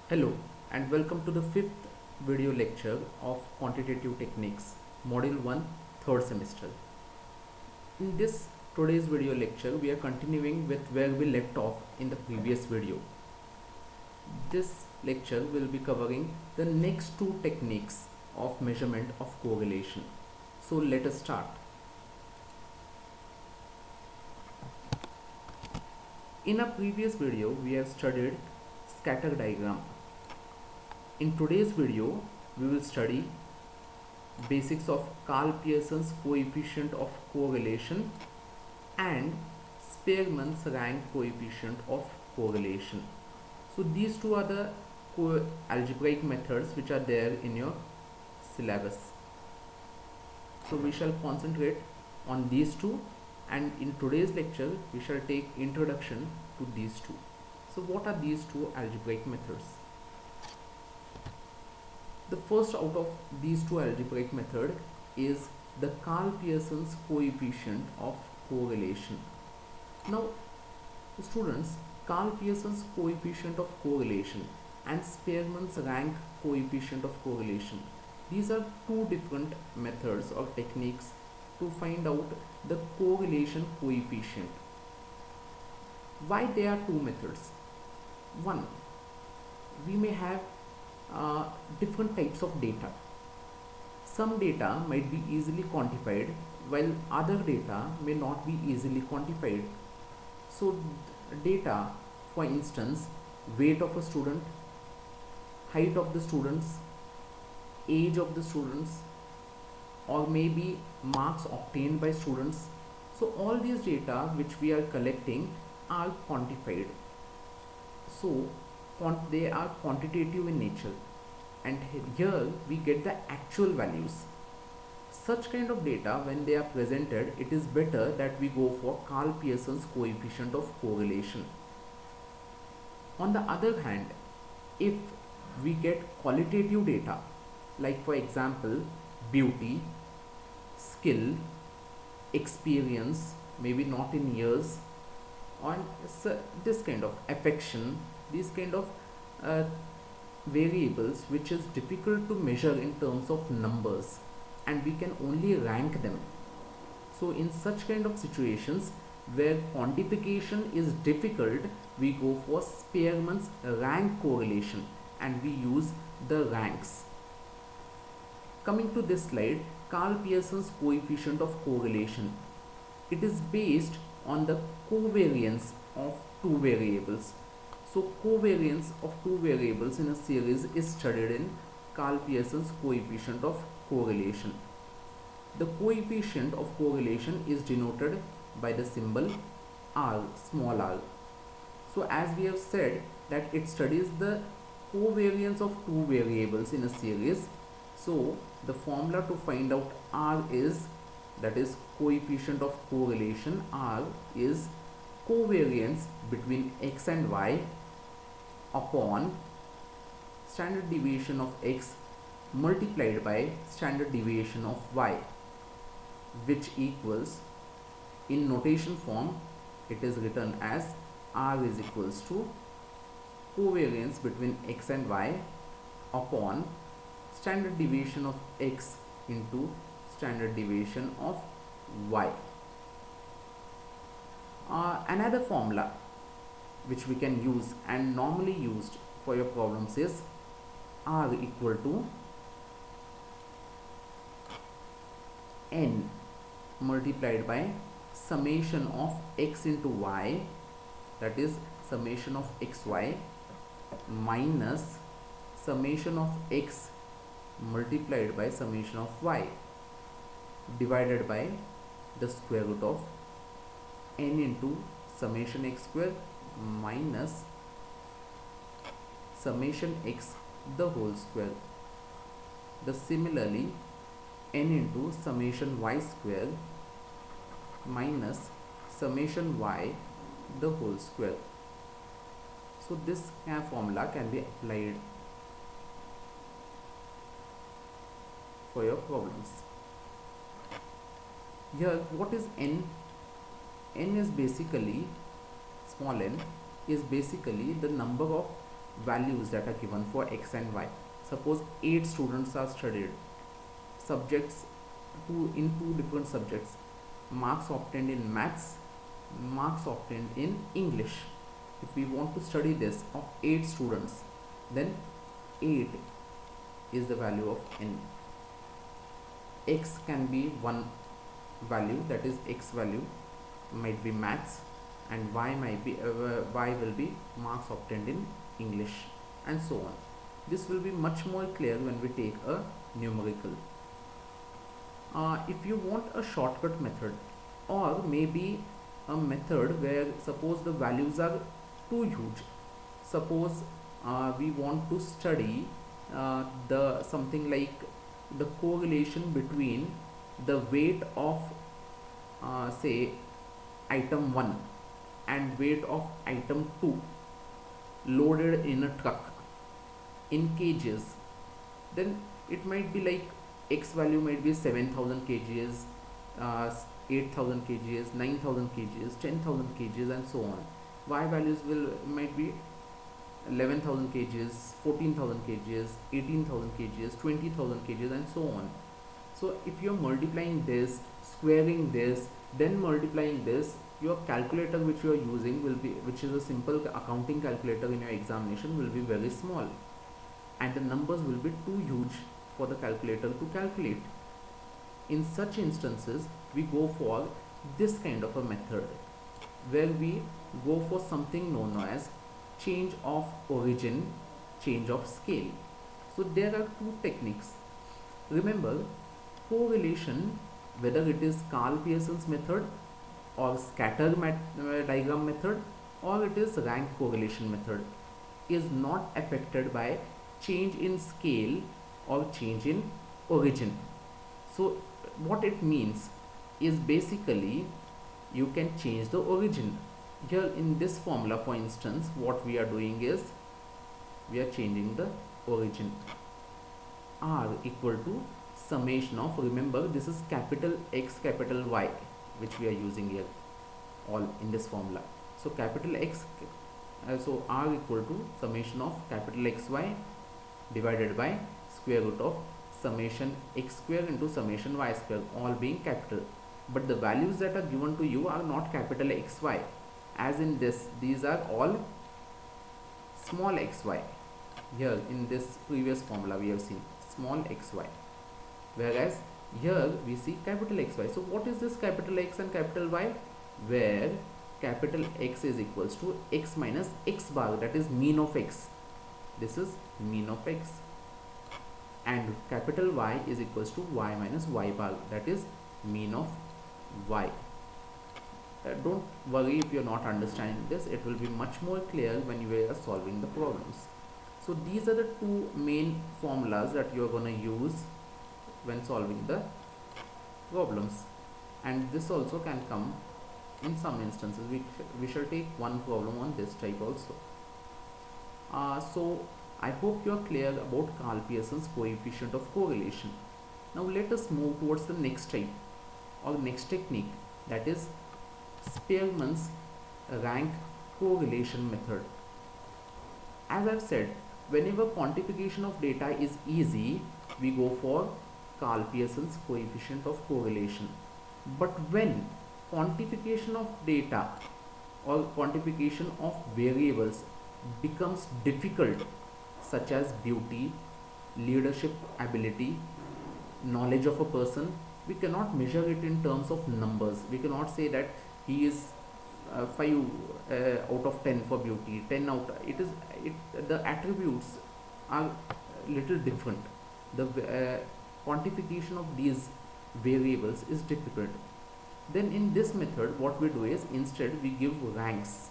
Hello and welcome to the fifth video lecture of Quantitative Techniques, Module 1, third semester. In this today's video lecture, we are continuing with where we left off in the previous video. This lecture will be covering the next two techniques of measurement of correlation. So let us start. In a previous video, we have studied scatter diagram. In today's video, we will study basics of Karl Pearson's coefficient of correlation and Spearman's rank coefficient of correlation. So these two are the algebraic methods which are there in your syllabus. So we shall concentrate on these two, and in today's lecture we shall take introduction to these two. So what are these two algebraic methods? The first out of these two algebraic method is the Karl Pearson's coefficient of correlation. Now students, Karl Pearson's coefficient of correlation and Spearman's rank coefficient of correlation, these are two different methods or techniques to find out the correlation coefficient. Why there are two methods? One, we may have different types of data. Some data might be easily quantified while other data may not be easily quantified. So data, for instance, weight of a student, height of the students, age of the students, or maybe marks obtained by students. So all these data which we are collecting are quantified. So they are quantitative in nature, and here we get the actual values. Such kind of data, when they are presented, it is better that we go for Karl Pearson's coefficient of correlation. On the other hand, if we get qualitative data, like for example beauty, skill, experience, maybe not in years, on this kind of affection, these kind of variables which is difficult to measure in terms of numbers, and we can only rank them. So in such kind of situations where quantification is difficult, we go for Spearman's rank correlation and we use the ranks. Coming to this slide, Karl Pearson's coefficient of correlation, it is based on the covariance of two variables. So covariance of two variables in a series is studied in Karl Pearson's coefficient of correlation. The coefficient of correlation is denoted by the symbol r, small r. So as we have said that it studies the covariance of two variables in a series. So the formula to find out r is, that is coefficient of correlation, r is covariance between x and y upon standard deviation of x multiplied by standard deviation of y, which equals, in notation form it is written as r is equals to covariance between x and y upon standard deviation of x into standard deviation of y. Another formula which we can use and normally used for your problems is r equal to n multiplied by summation of x into y, that is summation of xy, minus summation of x multiplied by summation of y, divided by the square root of n into summation x square minus summation x the whole square. Similarly, n into summation y square minus summation y the whole square. So this formula can be applied for your problems. Here what is n? N is basically, small n is basically the number of values that are given for x and y. Suppose 8 students are studied, subjects in two different subjects, marks obtained in maths, marks obtained in English. If we want to study this of 8 students, then 8 is the value of n. X can be one value, that is x value might be maths, and y might be y will be marks obtained in English, and so on. This will be much more clear when we take a numerical. If you want a shortcut method, or maybe a method where suppose the values are too huge, suppose we want to study the something like the correlation between the weight of say item 1 and weight of item 2 loaded in a truck in kgs, then it might be like x value might be 7,000 kgs, 8,000 kgs, 9,000 kgs, 10,000 kgs, and so on. Y values might be 11,000 kgs, 14,000 kgs, 18,000 kgs, 20,000 kgs, and so on. So if you are multiplying this, squaring this, then multiplying this, your calculator which you are using will be, which is a simple accounting calculator in your examination, will be very small, and the numbers will be too huge for the calculator to calculate. In such instances, we go for this kind of a method, where we go for something known as change of origin, change of scale. So there are two techniques. Remember, correlation, whether it is Karl Pearson's method or scatter diagram method, or it is rank correlation method, is not affected by change in scale or change in origin. So what it means is basically you can change the origin. Here in this formula, for instance, what we are doing is we are changing the origin. R equal to summation of, remember this is capital X capital Y which we are using here all in this formula. So capital X, so R equal to summation of capital XY divided by square root of summation x square into summation y square, all being capital. But the values that are given to you are not capital XY, as in this, these are all small xy. Here in this previous formula we have seen small xy, whereas here we see capital XY. So what is this capital X and capital Y? Where capital X is equals to x minus x bar, that is mean of x. This is mean of x. And capital Y is equals to y minus y bar, that is mean of y. Don't worry if you are not understanding this, it will be much more clear when you are solving the problems. So these are the two main formulas that you are going to use when solving the problems, and this also can come in some instances. We shall take one problem on this type also. So I hope you are clear about Karl Pearson's coefficient of correlation. Now let us move towards the next type or next technique, that is Spearman's rank correlation method. As I've said, whenever quantification of data is easy, we go for Karl Pearson's coefficient of correlation. But when quantification of data or quantification of variables becomes difficult, such as beauty, leadership ability, knowledge of a person, we cannot measure it in terms of numbers. We cannot say that he is 5 out of 10 for beauty, 10 out, the attributes are little different. The quantification of these variables is difficult. Then in this method what we do is instead we give ranks.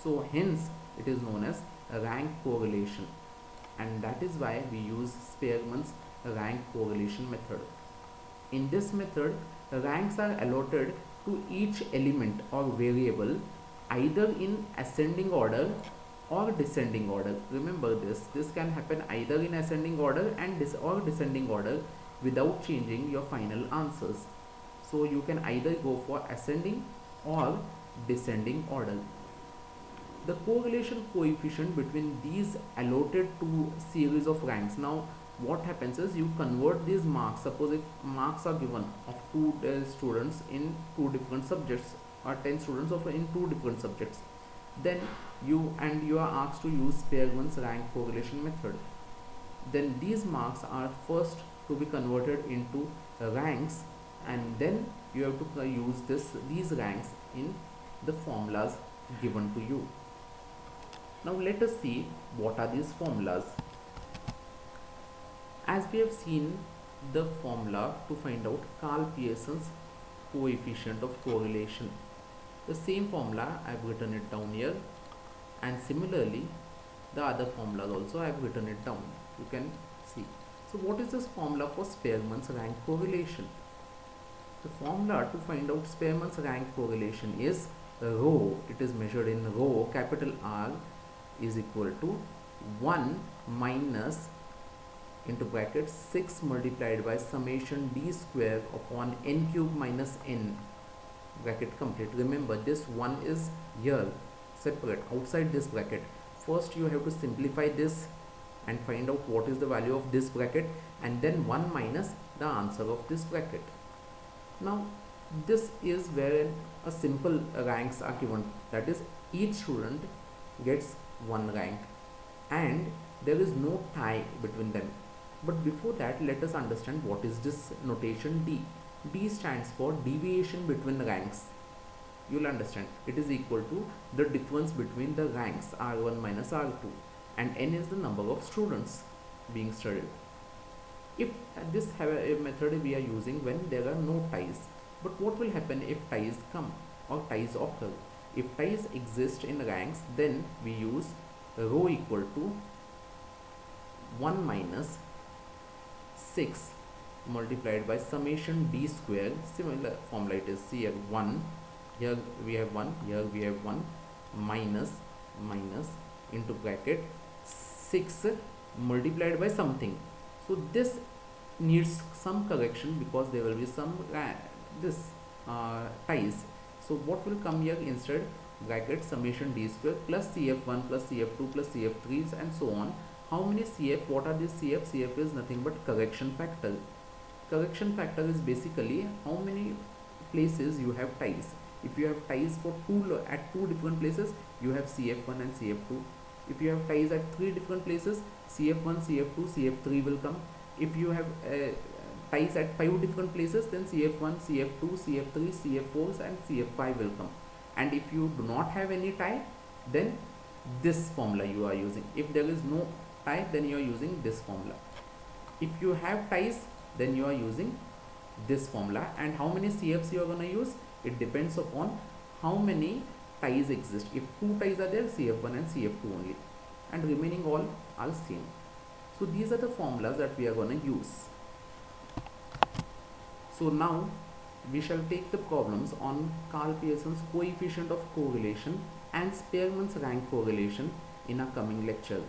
So hence it is known as rank correlation, and that is why we use Spearman's rank correlation method. In this method, ranks are allotted to each element or variable either in ascending order or descending order. Remember this can happen either in ascending order and descending order without changing your final answers. So you can either go for ascending or descending order. the correlation coefficient between these allotted two series of ranks. Now what happens is you convert these marks. Suppose if marks are given of two students in two different subjects, or 10 students of in two different subjects, then you are asked to use Spearman's rank correlation method. Then these marks are first to be converted into ranks, and then you have to use these ranks in the formulas given to you. Now let us see what are these formulas. As we have seen the formula to find out Karl Pearson's coefficient of correlation, the same formula I have written it down here, and similarly the other formulas also I have written it down. You can see. So what is this formula for Spearman's rank correlation? The formula to find out Spearman's rank correlation is rho. It is measured in rho, capital R, is equal to 1 minus into bracket 6 multiplied by summation d square upon n cube minus n, bracket complete. Remember, this 1 is here separate outside this bracket. First you have to simplify this and find out what is the value of this bracket, and then 1 minus the answer of this bracket. Now this is where a simple ranks are given, that is each student gets one rank and there is no tie between them. But before that, let us understand what is this notation D. D stands for deviation between ranks. You will understand it is equal to the difference between the ranks R1 minus R2, and n is the number of students being studied. If this method we are using when there are no ties, but what will happen if ties come or ties occur? If ties exist in ranks, then we use rho equal to 1 minus 6 multiplied by summation d square. Similar formula it is here 1, here we have 1, here we have 1, minus into bracket 6 multiplied by something. So this needs some correction because there will be some ties. So what will come here instead? Bracket summation d square plus cf1 plus cf2 plus cf3 and so on. How many cf? What are these cf? Cf is nothing but correction factor. Correction factor is basically how many places you have ties. If you have ties for at two different places, you have cf1 and cf2. If you have ties at three different places, cf1, cf2, cf3 will come. If you have ties at 5 different places, then cf1, cf2, cf3, cf4 and cf5 will come. And if you do not have any tie, then this formula you are using. If there is no tie, then you are using this formula. If you have ties, then you are using this formula. And how many cfs you are going to use? It depends upon how many ties exist. If 2 ties are there, cf1 and cf2 only, and remaining all are same. So these are the formulas that we are going to use. So now we shall take the problems on Karl Pearson's coefficient of correlation and Spearman's rank correlation in our coming lecture.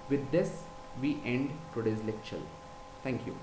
With this, we end today's lecture. Thank you.